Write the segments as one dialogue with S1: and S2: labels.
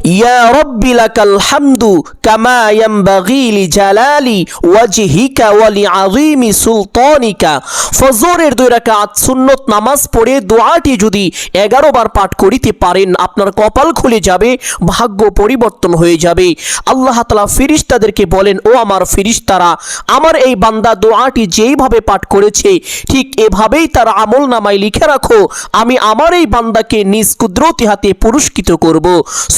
S1: ইয়া রব্বি লাকাল হামদু কামা ইয়ানবাগি লিজালালি ওয়াজহিকা ওয়া লিআযীমি সুলতানিকা। ফজরের 2 রাকাত সুন্নত নামাজ পড়ে দোয়াটি যদি 11 বার পাঠ করিতে পারেন, আপনার কপাল খুলে যাবে, ভাগ্য পরিবর্তন হয়ে যাবে। আল্লাহ তাআলা ফেরেশতাদেরকে বলেন, ও আমার ফেরেশতারা, আমার এই বান্দা দোয়াটি যেইভাবে পাঠ করেছে ঠিক এভাবেই তার আমল নামায় লিখে রাখো, আমি আমার এই বান্দাকে নিজ কুদরতি হাতে পুরস্কৃত করব।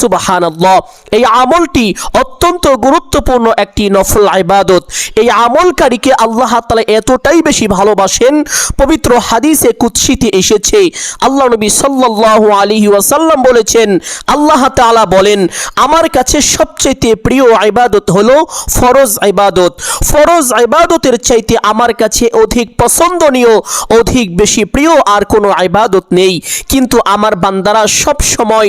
S1: সুবহানাল্লাহ। এই আমলটি অত্যন্ত গুরুত্বপূর্ণ একটি নফল ইবাদত। এই আমলকারীকে আল্লাহ তাআলা এতটাই বেশি ভালোবাসেন, পবিত্র হাদিসে কুদসিতে এসেছে, আল্লাহ নবী সাল্লাল্লাহু আলাইহি ওয়াসাল্লাম বলেছেন, আল্লাহ তাআলা বলেন, আমার কাছে সবচেয়ে প্রিয় ইবাদত হলো ফরজ ইবাদত। ফরজ ইবাদতের চাইতে আমার কাছে অধিক পছন্দনীয়, অধিক বেশি প্রিয় আর কোনো ইবাদত নেই। কিন্তু আমার বান্দারা সব সময়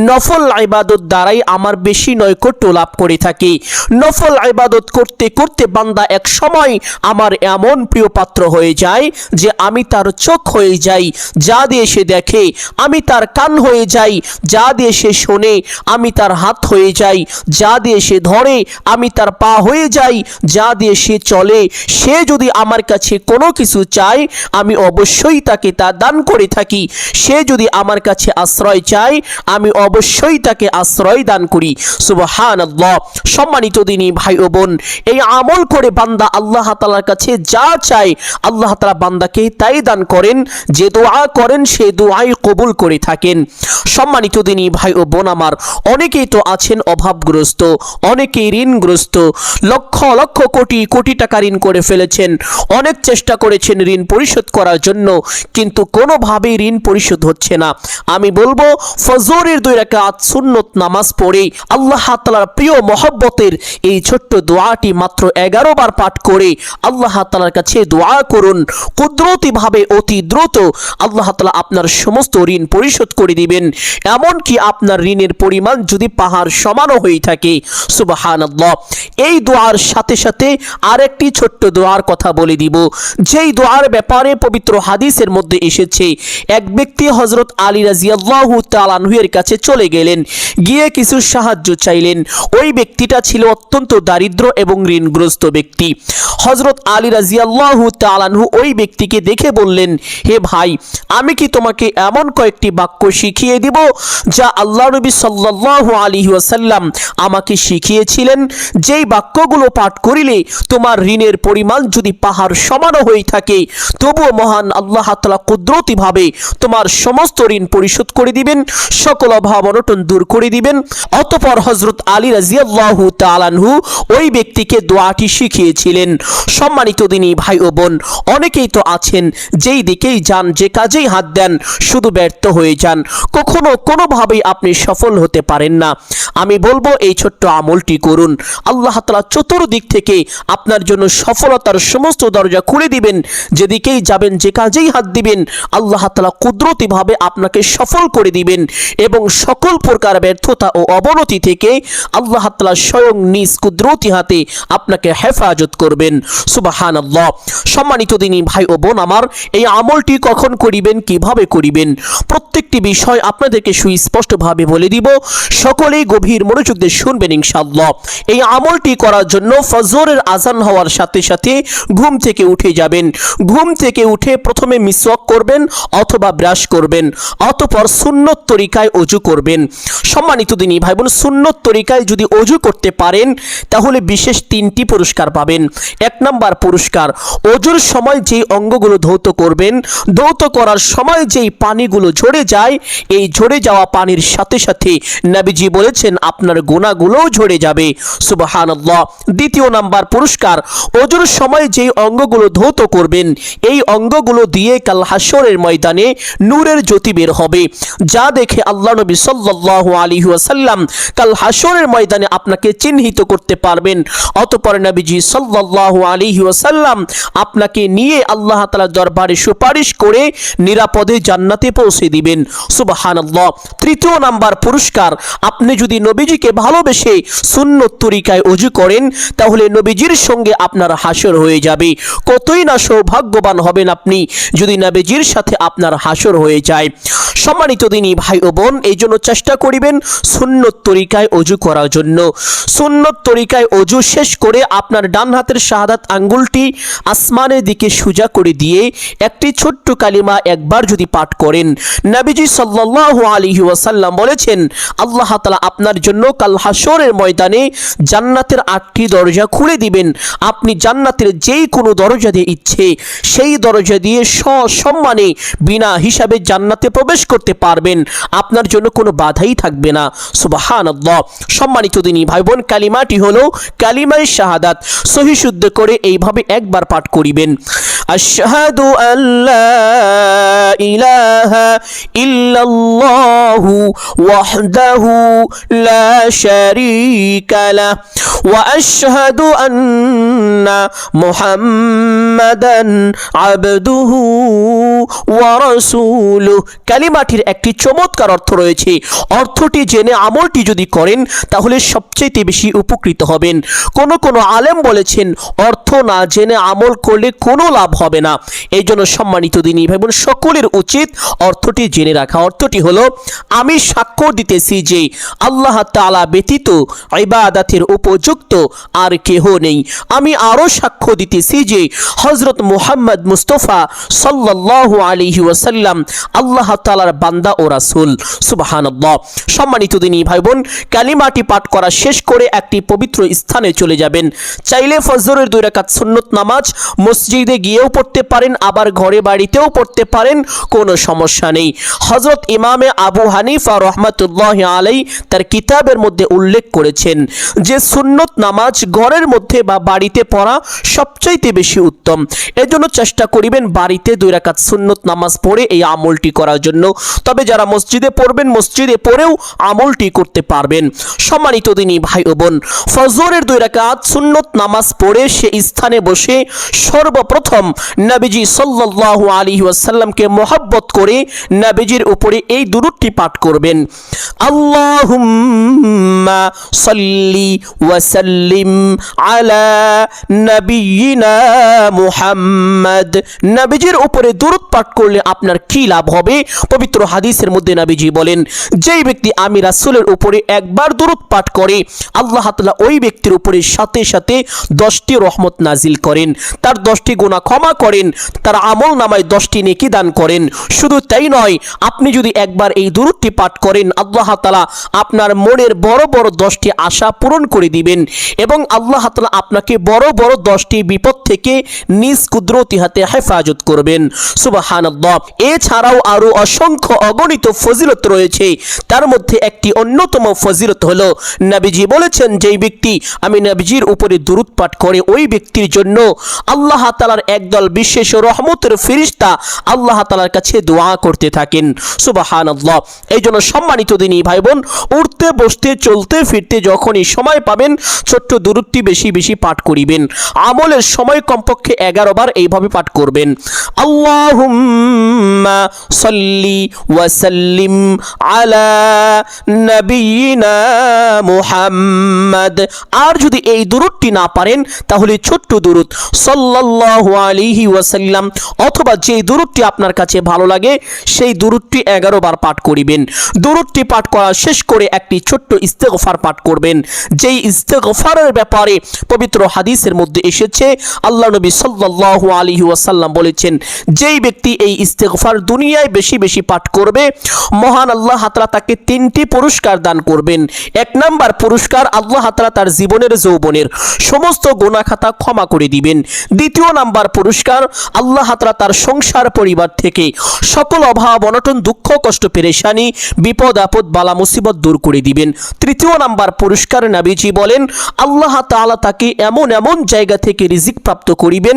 S1: নফল ইবাদত দ্বারাই আমার বেশি নৈকট্য লাভ করে থাকে। নফল ইবাদত করতে করতে বান্দা এক সময় আমার এমন প্রিয় পাত্র হয়ে যায় যে আমি তার চোখ হয়ে যাই, যা দিয়ে সে দেখে, আমি তার কান হয়ে যাই, যা দিয়ে সে শোনে, আমি তার হাত হয়ে যাই, যা দিয়ে সে ধরে, আমি তার পা হয়ে যাই, যা দিয়ে সে চলে। সে যদি আমার কাছে কোনো কিছু চায়, আমি অবশ্যই তাকে তা দান করে থাকি। সে যদি আমার কাছে আশ্রয় চায়, আমি অবশ্যই তাকে আশ্রয় দান করি। সুবহানাল্লাহ। সম্মানিত দিনী ভাই ও বোন, এই আমল করে বান্দা আল্লাহ তাআলার কাছে যা চায়, আল্লাহ তাআলা বান্দাকে তাই দান করেন। যে দোয়া করেন সে দোয়াই কবুল করে থাকেন। সম্মানিত দিনী ভাই ও বোন আমার, অনেকেই তো আছেন অভাবগ্রস্ত, অনেকেই ঋণগ্রস্ত, লক্ষ লক্ষ কোটি কোটি টাকা ঋণ করে ফেলেছেন, অনেক চেষ্টা করেছেন ঋণ পরিশোধ করার জন্য, কিন্তু কোনোভাবেই ঋণ পরিশোধ হচ্ছে না। আমি বলবো, ফজরের 2 রাকাত সুন্নত নামাজ পড়ে আল্লাহ তাআলার প্রিয় মহব্বতের এই ছোট্ট দোয়াটি মাত্র 11 বার পাঠ করে আল্লাহ তাআলার কাছে দোয়া করুন। কুদরতিভাবে অতি দ্রুত আল্লাহ তাআলা আপনার সমস্ত ঋণ পরিশোধ করে দিবেন, এমনকি আপনার ঋণের পরিমাণ যদি পাহাড় সমানও হয়ে থাকে। সুবহানাল্লাহ। এই দোয়ার সাথে সাথে আরেকটি ছোট্ট দোয়ার কথা বলে দিব, যেই দোয়ার ব্যাপারে পবিত্র হাদিসের মধ্যে এসেছে, এক ব্যক্তি হযরত আলী রাদিয়াল্লাহু তাআলা আনহু এর কাছে চলে গেলেন, গিয়ে কিছু সাহায্য চাইলেন। ওই ব্যক্তিটা ছিল অত্যন্ত দারিদ্র এবং ঋণগ্রস্ত ব্যক্তি। হযরত আলী রাদিয়াল্লাহু তাআলা আনহু ওই ব্যক্তিকে দেখে বললেন, হে ভাই, আমি কি তোমাকে এমন কয়েকটি বাক্য শিখিয়ে দিব যা আল্লাহ নবী সাল্লাল্লাহু আলাইহি ওয়াসাল্লাম আমাকে শিখিয়েছিলেন, যেই বাক্যগুলো পাঠ করিলে তোমার ঋণের পরিমাণ যদি পাহাড় সমানও হয়ে থাকে, তবুও মহান আল্লাহ তাআলা কুদরতিভাবে তোমার সমস্ত ঋণ পরিশোধ করে দিবেন, সকল অভাব অনটন দূর করে দিবেন। অতঃপর হযরত আলী রাদিয়াল্লাহু তাআলা আনহু ওই ব্যক্তিকে দোয়াটি শিখিয়েছিলেন। সম্মানিত দিনী ভাই ও বোন, অনেকেই তো আছেন যেই দিকেই যান, যে কাজেই হাত দেন, শুধু ব্যর্থ হয়ে যান, কখনো কোনোভাবেই আপনি সফল হতে পারেন না। আমি বলবো, এই ছোট্ট আমলটি করুন, আল্লাহ তাআলা চতুর্দিক থেকে আপনার জন্য সফলতার সমস্ত দরজা খুলে দিবেন। যেদিকেই যাবেন, যে কাজেই হাত দিবেন, আল্লাহ তাআলা কুদরতিভাবে আপনাকে সফল করে দিবেন এবং সকল প্রকার ব্যর্থতা ও অবনতি থেকে আল্লাহ তাআলা স্বয়ং নিজ কুদরতি হাতে আপনাকে হেফাজত করবেন। সুবহানাল্লাহ। সম্মানিত দিনী ভাই ও বোন আমার, এই আমলটি কখন করিবেন, কিভাবে করিবেন, প্রত্যেকটি বিষয় আপনাদেরকে সুস্পষ্টভাবে বলে দিব। সকলেই গভীর মনোযোগ দিয়ে শুনবেন ইনশাআল্লাহ। এই আমলটি করার জন্য ফজরের আজান হওয়ার সাথে সাথে ঘুম থেকে উঠে যাবেন। ঘুম থেকে উঠে প্রথমে মিসওয়াক করবেন অথবা ব্রাশ করবেন, অতঃপর সুন্নত তরিকায় ওযু করবেন। সম্মানিত দিনী ভাই বোন, সুন্নত তরিকায় যদি ওযু করতে পারেন তাহলে বিশেষ 3টি পুরস্কার পাবেন। 1 নম্বর পুরস্কার, ওযুর সময় যেই অঙ্গগুলো ধৌত করবেন, ধৌত করার সময় যেই পানিগুলো ঝরে যায়, এই ঝরে যাওয়া পানির সাথে সাথে নবীজি বলেছেন আপনার গুনাহগুলোও ঝরে যাবে। সুবহানাল্লাহ। 2 নম্বর পুরস্কার, ওযুর সময় যেই অঙ্গগুলো ধৌত করবেন, এই অঙ্গগুলো দিয়ে কাল হাশরের ময়দানে নূরের জ্যোতি বের হবে, যা দেখে আল্লাহ নবী সাল্লাল্লাহু আলাইহি ওয়াসাল্লাম কাল হাশরের ময়দানে আপনাকে চিহ্নিত করতে পারবেন। অতঃপর নবীজি সাল্লাল্লাহু আলাইহি ওয়াসাল্লাম আপনাকে নিয়ে আল্লাহ তাআলার দরবারে সুপারিশ করে নিরাপদে জান্নাতে পৌঁছে দিবেন। সুবহানাল্লাহ। 3 নম্বর পুরস্কার, আপনি যদি নবীজিকে ভালোবেসে সুন্নত তরিকায় ওযু করেন তাহলে নবীজির সঙ্গে আপনার হাসর হয়ে যাবে। কতই না সৌভাগ্যবান হবেন আপনি যদি নবীজির সাথে আপনার হাসর হয়ে যায়। সম্মানিত দিনী ভাই ও বোন, এই জন্য চেষ্টা করিবেন সুন্নত তরিকায় ওযু করার জন্য। সুন্নত তরিকায় ওযু শেষ করে আপনার ডান হাতের শাহাদাত আঙ্গুলটি আসমানের দিকে সোজা করে দিয়ে একটি ছোট্ট কালিমা একবার যদি পাঠ করেন, নবীজি সাল্লাল্লাহু আলাইহি ওয়াসাল্লাম বলেছেন আল্লাহ তাআলা আপনার জন্য কাল হাসরের ময়দানে জান্নাতের 8টি দরজা খুলে দিবেন। আপনি জান্নাতের যেই কোনো দরজা দিয়ে ইচ্ছে সেই দরজা দিয়ে সসম্মানে বিনা হিসাবে জান্নাতে প্রবেশ করতে পারবেন। আপনার জন্য কোনো বাধাই থাকবে না। সুবহানাল্লাহ। সম্মানিত দিনী ভাই বোন, কালিমাটি হলো কালিমায়ে শাহাদাত। সহি শুদ্ধ করে এইভাবে একবার পাঠ করিবেন। আশহাদু আল্লা ইলাহা ইল্লাল্লাহু ওয়াহদাহু লা শারীকা লাহ ওয়া আশহাদু আন্না মুহাম্মাদান আবদুহু ওয়া রাসূলুহু। কালিমাটির একটি চমৎকার অর্থ রয়েছে। অর্থটি জেনে আমলটি যদি করেন তাহলে সবচেয়ে বেশি উপকৃত হবেন। কোন আলেম বলেছেন অর্থ না জেনে আমল করলে কোনো লাভ হবে না। এই জন্য সম্মানিত দিনী ভাই বোন, সকলের উচিত অর্থটি জেনে রাখা। অর্থটি হলো আমি সাক্ষ্য দিতেছি যে আল্লাহ তাআলা ব্যতীত ইবাদতের উপযুক্ত আর কেহ নেই। আমি আরও সাক্ষ্য দিতেছি যে হযরত মুহাম্মদ মুস্তাফা সাল্লাল্লাহু আলাইহি ওয়াসাল্লাম আল্লাহ তাআলার বান্দা ও রাসূল। সুবহানাল্লাহ। সম্মানিত দিনী ভাই বোন, কালিমাটি পাঠ করা শেষ করে একটি পবিত্র স্থানে চলে যাবেন। চাইলে ফজরের 2 রাকাত সুন্নত নামাজ মসজিদে গিয়েও পড়তে পারেন, আবার ঘরে বাড়িতেও পড়তে পারেন, কোনো সমস্যা নেই। হযরত ইমামে আবু হানিফা রাহমাতুল্লাহি আলাইহি তার কিতাবের মধ্যে উল্লেখ করেছেন যে সুন্নত নামাজ ঘরের মধ্যে বা বাড়িতে পড়া সবচাইতে বেশি উত্তম। এজন্য চেষ্টা করিবেন বাড়িতে 2 রাকাত সুন্নত নামাজ পড়ে এই আমলটি করার জন্য। তবে যারা মসজিদে পড়বেন মসজিদে পড়েও আমলটি করতে পারবেন। সম্মানিত দিনী ভাই ও বোন, ফজরের 2 রাকাত সুন্নত নামাজ পড়ে সে স্থানে বসে সর্বপ্রথম নবীজি সাল্লাল্লাহু আলাইহি ওয়াসাল্লামকে মহব্বত করে নবীজির উপরে এই দুরূদটি পাঠ করবেন। আল্লাহুম্মা সাল্লি ওয়া সাল্লিম আলা নবিয়িনা মুহাম্মদ। নবীজির উপরে দুরূদ পাঠ করলে আপনার কি লাভ হবে? পবিত্র হাদিসের মধ্যে নবীজি বলেন, যেই ব্যক্তি আমি রাসূলের উপরে একবার দুরূদ পাঠ করে আল্লাহ তাআলা ওই ব্যক্তির উপরে সাথে সাথে 10টি রহমত নাজিল করেন, তার 10টি গুনাহ ক্ষমা করেন, তার আমল নামায় 10টি নেকি দান করেন। শুধু তাই নয়, আপনি যদি একবার এই দুরূদটি পাঠ করেন আল্লাহ তাআলা আপনার মনের বড় বড় 10টি আশা পূরণ করে দিবেন এবং আল্লাহ তাআলা আপনাকে বড় বড় 10টি বিপদ থেকে নিজ কুদরতি হাতে হেফাজত করবেন। সুবহানাল্লাহ। এছাড়াও আরো অসংখ্য অগণিত ফজিলত রয়েছে। তার মধ্যে একটি অন্যতম ফজিলত হলো নবীজি বলেছেন যেই ব্যক্তি আমি নবীজির উপরে দুরূদ পাঠ করে ওই ব্যক্তির জন্য আল্লাহ তাআলার একদল বিশেষ রহমতের ফেরেশতা আল্লাহ তাআলার কাছে দোয়া করতে থাকেন। সুবহানাল্লাহ। এই জন্য সম্মানিত দিনী ভাই বোন, উঠতে বসতে চলতে ফিরতে যখনই সময় পাবেন ছোট্ট দুরূদটি বেশি বেশি পাঠ করিবেন। আমলের সময় কমপক্ষে 11 বার এইভাবে পাঠ করবেন। আল্লাহুম্মা সাল্লি ওয়া সাল্লিম আলা নবিয়িনা মুহাম্মদ। আর যদি এই দুরূদটি না পারেন তাহলে ছোট্ট দুরূদ সাল্লাল্লাহু আলাইহি ওয়াসাল্লাম অথবা যে দুরূদটি আপনার কাছে ভালো লাগে সেই দুরূদটি 11 বার পাঠ করিবেন। দুরূদটি পাঠ করা শেষ করে একটি ছোট্ট ইস্তেগফার পাঠ করবেন। যেই ইস্তেগফারের ব্যাপারে পবিত্র হাদিসের মধ্যে এসেছে আল্লাহ নবী সাল্লাল্লাহু আলাইহি ওয়াসাল্লাম বলেছেন যেই ব্যক্তি এই ইস্তেগফার দুনিয়ায় বেশি বেশি পাঠ করবে মহান আল্লাহ তাআলা তাকে 3টি পুরস্কার দান করবেন। 1 নাম্বার পুরস্কার, আল্লাহ তাআলা তার জীবনের যৌবনের সমস্ত গুনাহ খাতা ক্ষমা করে দিবেন। 2য় নাম্বার পুরস্কার, আল্লাহ তাআলা তার সংসার পরিবার থেকে সকল অভাব অনটন দুঃখ কষ্ট পেরেশানি বিপদ আপদ বালা মুসিবত দূর করে দিবেন। 3য় নাম্বার পুরস্কার, নবীজি বলেন আল্লাহ তাআলা তাকে এমন এমন জায়গা থেকে রিজিক প্রাপ্ত করিবেন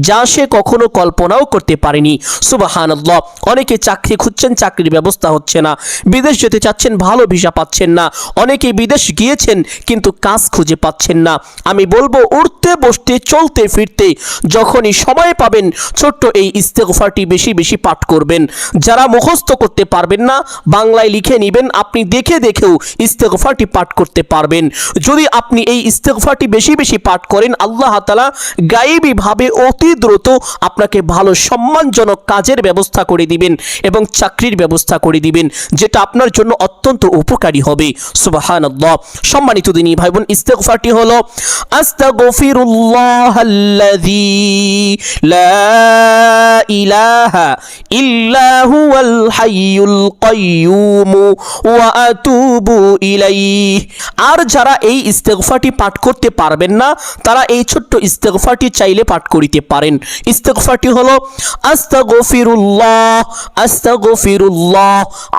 S1: যা সে কখনো কল্পনাও করতে পারেনি। সুবহানাল্লাহ। অনেকে চাকরি খুঁজছেন, চাকরির ব্যবস্থা হচ্ছে না, বিদেশ যেতে চাচ্ছেন, ভালো ভিসা পাচ্ছেন না, অনেকে বিদেশ গিয়েছেন কিন্তু কাজ খুঁজে পাচ্ছেন না। আমি বলবো উঠতে বসতে চলতে ফিরতে যখনই সময় পাবেন ছোট্ট এই ইস্তেগফারটি বেশি বেশি পাঠ করবেন। যারা মুখস্থ করতে পারবেন না বাংলায় লিখে নেবেন, আপনি দেখে দেখেও ইস্তেগফারটি পাঠ করতে পারবেন। যদি আপনি এই ইস্তেগফারটি বেশি বেশি পাঠ করেন, আল্লাহ তাআলা গায়েবীভাবে অতি দ্রুত আপনাকে ভালো সম্মানজনক কাজের ব্যবস্থা করে দিবেন এবং চাকরির ব্যবস্থা করে দিবেন, যেটা আপনার জন্য অত্যন্ত উপকারী হবে। সুবহানাল্লাহ। সম্মানিত দিনী ভাই বোন, ইস্তেগফারটি হলো আস্তাগফিরুল্লাহাল্লাযী লা ইলাহা ইল্লা হুয়াল হাইয়ুল কাইয়্যুম ওয়া আতুবু ইলাইহি। আর যারা এই ইস্তেগফারটি পাঠ করতে পারবেন না, তারা এই ছোট্ট ইস্তেগফারটি চাইলে পাঠ করিতে পারেন। ইস্তেগফারটি হলো আস্তাগফিরুল্লাহ আস্তাগফিরুল্লাহ।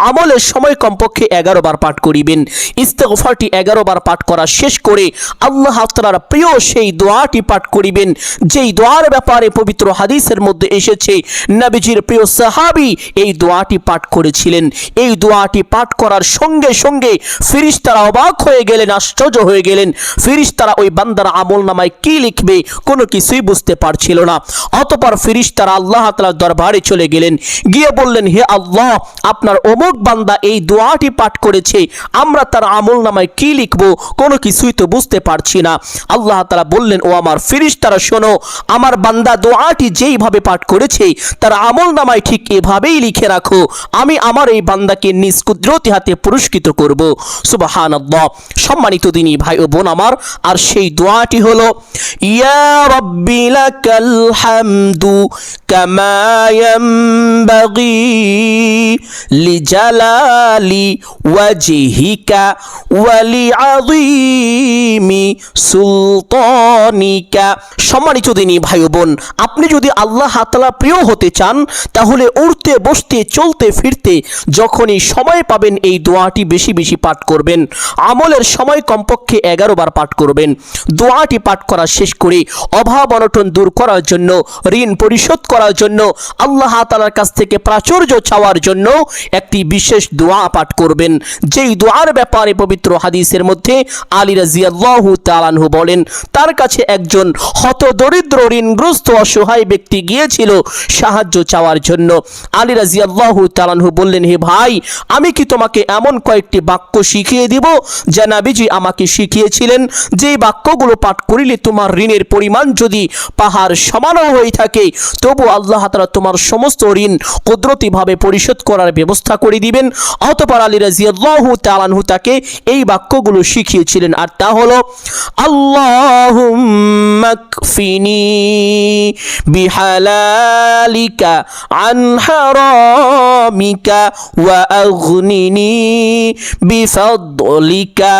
S1: আমলের সময় কমপক্ষে 11 বার পাঠ করিবেন। ইস্তেগফারটি 11 বার পাঠ করা শেষ করে আল্লাহ তাআলার প্রিয় সেই দোয়াটি পাঠ করিবেন, যেই দোয়ার ব্যাপারে পবিত্র হাদিসের মধ্যে এসেছে নবীজির প্রিয় সাহাবী এই দোয়াটি পাঠ করেছিলেন। এই দোয়াটি পাঠ করার সঙ্গে সঙ্গে ফেরেশতারা অবাক হয়ে গেলেন, আশ্চর্য হয়ে গেলেন। ফেরেশতারা ওই বান্দার আমলনামায় কি লিখবে কোনো কিছুই বুঝতে পারছিল না। অতঃপর ফেরেশতারা আল্লাহ তাআলার দরবারে চলে গেলেন, গিয়ে বললেন, হে আল্লাহ, আপনার অমুক বান্দা এই দোয়াটি পাঠ করেছে, আমরা তার আমলনামায় কি লিখব কোনো কিছুই তো বুঝতে পারছি না। আল্লাহ তাআলা বললেন, ও আমার ফেরেশতারা শোনো, আমার বান্দা দোয়াটি যেইভাবে পাঠ করেছে তার আমলনামায় ঠিক এভাবেই লিখে রাখো, আমি আমার এই বান্দাকে নিজ কুদরতি হাতে পুরস্কৃত করব। সুবহানাল্লাহ। সম্মানিত দিনী ভাই ও বোন আমার, আর সেই দোয়াটি হলো ইয়া রাব্বি লাকাল হামদু কামা ইয়ানবাগি লিজালালি ওয়াজহিকা ওয়া লিআযীমি সুলতানিকা। সম্মানিত দিনী ভাই ও বোন, আপনি যদি আল্লাহ তাআলা প্রিয় হতে চান, তাহলে উঠতে বসতে চলতে ফিরতে যখনই সময় পাবেন এই দোয়াটি বেশি বেশি পাঠ করবেন। আমলের সময় কমপক্ষে 11 বার পাঠ করবেন। দোয়াটি পাঠ করা শেষ করে অভাব অনটন দূর করার জন্য, ঋণ পরিশোধ করার জন্য, আল্লাহ তাআলার কাছ থেকে প্রাচুর্য চাওয়ার জন্য একটি বিশেষ দোয়া পাঠ করবেন, যেই দোয়ার ব্যাপারে পবিত্র হাদিসের মধ্যে আলী রাদিয়াল্লাহু তাআলা আনহু বলেন, তার কাছে একজন হতদরিদ্র ঋণগ্রস্ত অসহায় ব্যক্তি গিয়েছিল সাহায্য চাওয়ার জন্য। আলী রাদিয়াল্লাহু তাআলা আনহু বললেন, হে ভাই, আমি কি তোমাকে এমন কয়েকটি বাক্য শিখিয়ে দিব যা নবীজি আমাকে শিখিয়েছিলেন, যে বাক্যগুলো পাঠ করিলে তোমার ঋণের পরিমাণ যদি পাহাড় সমানও হয়ে থাকে, তবু আল্লাহ তাআলা তোমার সমস্ত ঋণ কুদরতিভাবে পরিশোধ করার ব্যবস্থা করে দিবেন। অতঃপর আলী রাদিয়াল্লাহু তাআলা আনহু তাকে এই বাক্যগুলো শিখিয়েছিলেন, আর তা হলো আল্লাহুম্মা কফিনি বিহালালিকা আন হারামিকা ওয়া আগনিনি বিফাদলিকা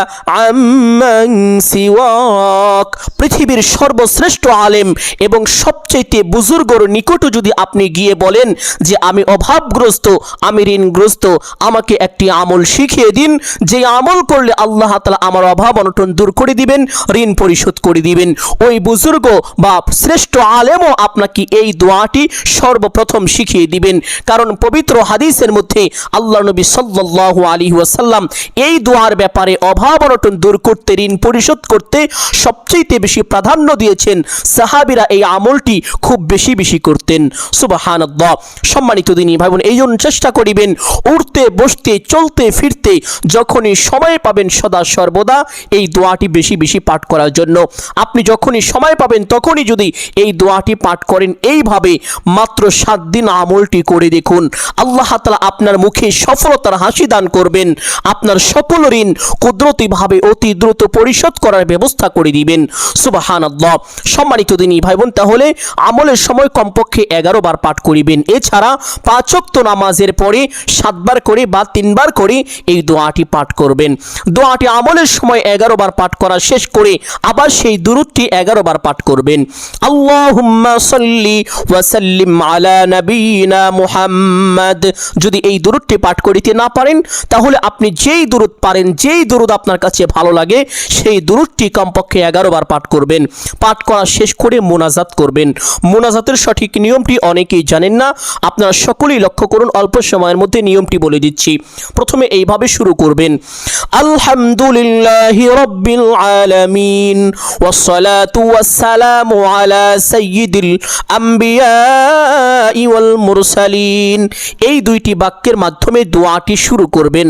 S1: আম্মান সিওয়াক। পৃথিবীর সর্বশ্রেষ্ঠ আলেম এবং সবচেয়ে বুজুর্গর নিকটও যদি আপনি গিয়ে বলেন যে আমি অভাবগ্রস্ত, আমি ঋণগ্রস্ত, আমাকে একটি আমল শিখিয়ে দিন, যে আমল করলে আল্লাহ তাআলা আমার অভাব অনটন দূর করে দিবেন, ঋণ পরিশোধ করে দিবেন, ওই বুজুর্গ বা শ্রেষ্ঠ আলেমও আপনাকে এই দোয়াটি সর্বপ্রথম শিখিয়ে দিবেন। কারণ পবিত্র হাদিসের মধ্যে আল্লাহ নবী সাল্লাল্লাহু আলাইহি ওয়াসাল্লাম এই দোয়ার ব্যাপারে অভাব অনটন দূর করতে, ঋণ পরিশোধ করতে সবচেয়ে বেশি প্রাধান্য দিয়েছেন। সাহাবীরা এই আমলটি খুব বেশি বেশি করতেন। সুবহানাল্লাহ। সম্মানিত দিনী ভাই বোন, এই জন্য চেষ্টা করিবেন উঠতে বসতে চলতে ফিরতে যখনই সময় পাবেন সদা সর্বদা এই দোয়াটি বেশি বেশি পাঠ করার জন্য। আপনি যখনই সময় পাবেন তখনই যদি এই দোয়াটি পাঠ করেন, এইভাবে মাত্র 7 দিন আমলটি করে দেখুন, আল্লাহ তাআলা আপনার মুখে সফলতার হাসি দান করবেন, আপনার সকল ঋণ কুদরতিভাবে অতি দ্রুত পরিশোধ করার ব্যবস্থা করে দিবেন। সুবহানাল্লাহ। সম্মানিত দিনী ভাই বোন, তাহলে আমলের সময় কমপক্ষে 11 বার পাঠ করিবেন। এছাড়া 5 ওয়াক্ত নামাজের পরে 7 বার করে বা 3 বার করে এই দোয়াটি পাঠ করবেন। দোয়াটি আমলের সময় 11 বার পাঠ করা শেষ করে আবার সেই দুরূদটি 11 বার পাঠ করবেন। আল্লাহুম্মা সাল্লি ওয়া সাল্লিম আলা নবিয়িনা মুহাম্মদ। যদি এই দুরূদটি পাঠ করিতে না পারেন, তাহলে আপনি যেই দুরূদ পারেন, যেই দুরূদ আপনার কাছে ভালো লাগে, সেই দুরূদটি কমপক্ষে 11 বার পাঠ করবেন। পাঠ করা শেষ করে মোনাজাত করবেন। মোনাজাতের সঠিক নিয়মটি অনেকেই জানেন না, আপনারা সকলেই লক্ষ্য করুন। অল্প সময়ের মধ্যে নিয়মটি বলে দিচ্ছি। প্রথমে এইভাবে শুরু করবেন, আলহামদুলিল্লাহি রাব্বিল আলামিন ওয়াসসালাতু ওয়াসসালামু আলা সাইয়্যিদিল আম্বিয়া ওয়াল মুরসালিন। এই দুইটি বাক্যের মাধ্যমে দোয়াটি শুরু করবেন।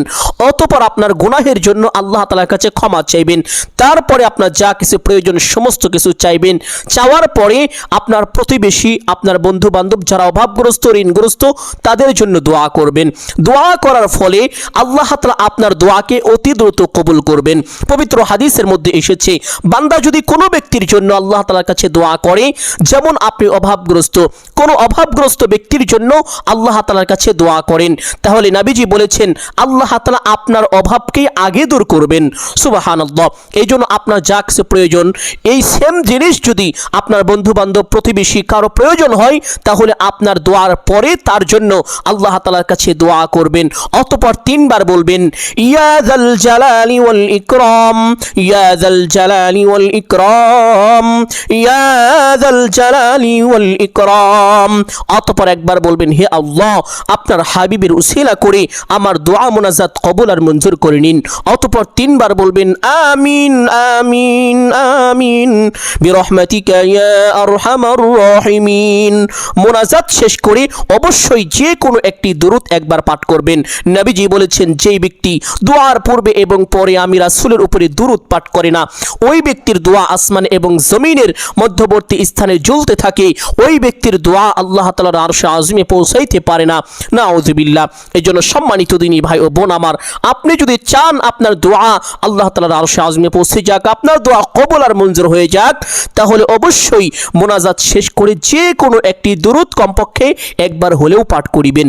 S1: অতঃপর আপনার গুনাহের জন্য আল্লাহ তাআলার কাছে ক্ষমা চাইবেন। তারপরে আপনার যা কিছু প্রয়োজন সমস্ত কিছু চাইবেন। চাওয়ার পরে আপনার প্রতিবেশী, আপনার বন্ধু বান্ধব যারা অভাবগ্রস্ত, ঋণগ্রস্ত, তাদের জন্য দোয়া করবেন। দোয়া করার ফলে আল্লাহ তাআলা আপনার দোয়াকে অতি দ্রুত কবুল করবেন। পবিত্র হাদিসের মধ্যে এসেছে, বান্দা যদি কোনো ব্যক্তির জন্য আল্লাহ তাআলার কাছে দোয়া করে, যেমন আপনি অভাবগ্রস্ত, কোনো অভাবগ্রস্ত ব্যক্তির জন্য আল্লাহ তাআলার কাছে দোয়া করেন, তাহলে নবীজি বলেছেন আল্লাহ তাআলা আপনার অভাবকে আগে দূর করবেন। সুবহানাল্লাহ। এই জন্য আপনার যা কিছু প্রয়োজন, এই সেম জিনিস যদি আপনার বন্ধু বান্ধব, প্রতিবেশী কারো প্রয়োজন হয়, তাহলে আপনার দোয়ার পরে তার জন্য আল্লাহ তাআলার কাছে দোয়া করবেন। অতঃপর 3 বার বলবেন, ইয়া যাল জালালি ওয়াল ইকরাম, ইয়া যাল জালালি ওয়াল ইকরাম, ইয়া যাল জালালি ওয়াল ইকরাম। অতঃপর একবার বলবেন, হে আল্লাহ, আপনার হাবিবের উসিলা করে আমার দোয়া মুনাজাত কবুল আর মঞ্জুর করে নিন। অতঃপর 3 বার বলবেন, আমিন আমিন আমিন বিরহমাতিকা ইয়া আরহামার রাহিমিন। মুনাজাত শেষ করে অবশ্যই যে কোনো একটি দুরূদ একবার পাঠ করবেন। নবীজি বলেছেন, যেই ব্যক্তি দোয়ার পূর্বে এবং পরে আমি রাসূলের উপরে দুরূদ পাঠ করে না, ওই ব্যক্তির দোয়া আসমান এবং জমিনের মধ্যবর্তী স্থানে ঝুলতে থাকে, ওই ব্যক্তির দোয়া আল্লাহ তাআলার আরশে আযিমে পৌঁছাইতে পারে না। নাউযুবিল্লাহ। এজন্য সম্মানিত দিনী ভাই ও বোন আমার, আপনি যদি চান আপনার দোয়া আল্লাহ তাআলার আরশে আযিমে পৌঁছে যাক, আপনার দোয়া কবুল আর মঞ্জুর হয়ে যাক, তাহলে অবশ্যই মোনাজাত শেষ করে যে কোনো একটি দুরূদ কমপক্ষে একবার হলেও পাঠ করিবেন।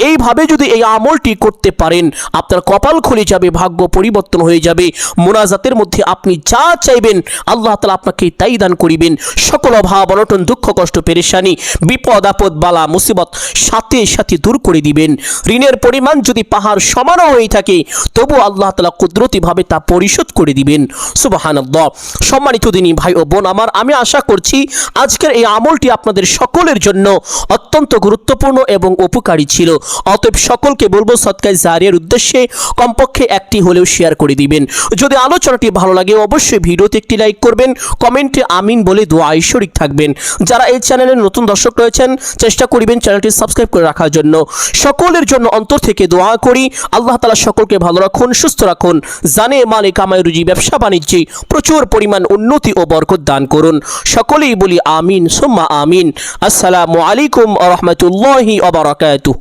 S1: এইভাবে যদি এই আমলটি করতে পারেন, আপনার কপাল খুলে যাবে, ভাগ্য পরিবর্তন হয়ে যাবে। মোনাজাতের মধ্যে আপনি যা চাইবেন আল্লাহ তাআলা আপনাকে তাই দান করিবেন। সকল অভাব অনটন, দুঃখ কষ্ট, পেরেশানি, বিপদ আপদ, বালা মুসিবত সাথে সাথে দূর করে দিবেন। ঋণের পরিমাণ যদি পাহাড় সমান হয়ে থাকে, তবু আল্লাহ তাআলা কুদরতিভাবে তা পরিশোধ করে দিবেন। সুবহানাল্লাহ। সম্মানিত দিনী ভাই ও বোন আমার, আমি আশা করছি আজকের এই আমলটি আপনাদের সকলের জন্য অত্যন্ত গুরুত্বপূর্ণ এবং উপকারী ছিল। অতএব সকলকে বলবো সদকায়ে জারিয়ার উদ্দেশ্যে কমপক্ষে একটি হলেও শেয়ার করে দিবেন। যদি আলোচনাটি ভালো লাগে অবশ্যই ভিডিওতে একটি লাইক করবেন, কমেন্টে আমিন বলে দোয়ায় শরীক থাকবেন। যারা এই চ্যানেলের নতুন দর্শক রয়েছেন, চেষ্টা করিবেন চ্যানেলটি সাবস্ক্রাইব করে রাখার জন্য। সকলের জন্য অন্তর থেকে দোয়া করি, আল্লাহ তাআলা সকলকে ভালো রাখুন, সুস্থ রাখুন, জানে মালে কামাই রুজি, ব্যবসা বাণিজ্যে প্রচুর পরিমাণ উন্নতি ও বরকত দান করুন। সকলেই বলি আমিন সুম্মা আমিন। আসসালামু আলাইকুম ওয়া রাহমাতুল্লাহি ওয়া বারাকাতুহু।